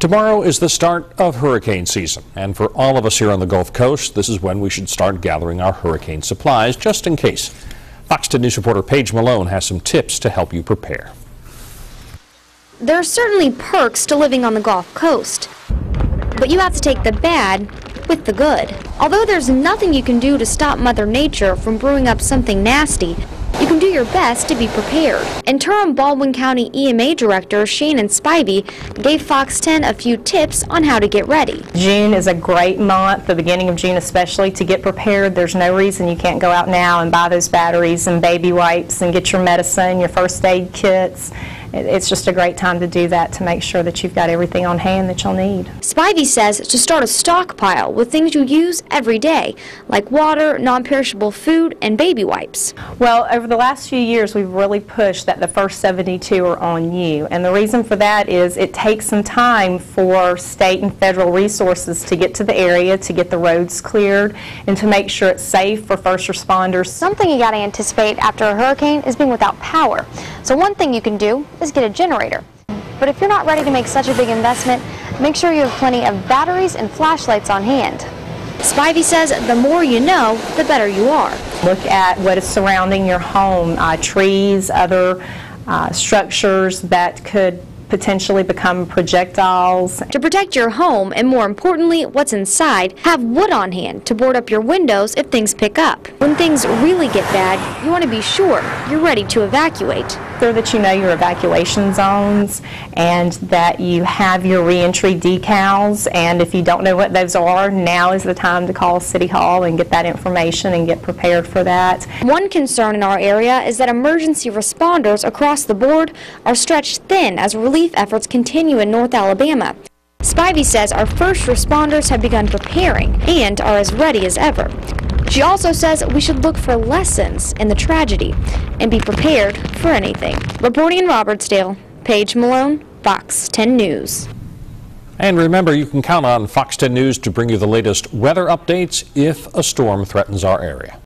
Tomorrow is the start of hurricane season, and for all of us here on the Gulf Coast, this is when we should start gathering our hurricane supplies just in case. Fox 10 News reporter Paige Malone has some tips to help you prepare. There are certainly perks to living on the Gulf Coast, but you have to take the bad with the good. Although there's nothing you can do to stop Mother Nature from brewing up something nasty, you can do your best to be prepared. Interim Baldwin County EMA Director Shannon Spivey gave Fox 10 a few tips on how to get ready. June is a great month, the beginning of June especially, to get prepared. There's no reason you can't go out now and buy those batteries and baby wipes and get your medicine, your first aid kits. It's just a great time to do that, to make sure that you've got everything on hand that you'll need. Spivey says to start a stockpile with things you use every day, like water, non-perishable food, and baby wipes. Well, over the last few years, we've really pushed that the first 72 are on you. And the reason for that is it takes some time for state and federal resources to get to the area, to get the roads cleared, and to make sure it's safe for first responders. Something you got to anticipate after a hurricane is being without power. So one thing you can do is get a generator. But if you're not ready to make such a big investment, make sure you have plenty of batteries and flashlights on hand. Spivey says the more you know, the better you are. Look at what is surrounding your home, trees, other structures that could potentially become projectiles. To protect your home, and more importantly, what's inside, have wood on hand to board up your windows if things pick up. When things really get bad, you want to be sure you're ready to evacuate. So that you know your evacuation zones and that you have your reentry decals, and if you don't know what those are, now is the time to call City Hall and get that information and get prepared for that. One concern in our area is that emergency responders across the board are stretched thin as relief efforts continue in North Alabama. Spivey says our first responders have begun preparing and are as ready as ever. She also says we should look for lessons in the tragedy and be prepared for anything. Reporting in Robertsdale, Paige Malone, Fox 10 News. And remember, you can count on Fox 10 News to bring you the latest weather updates if a storm threatens our area.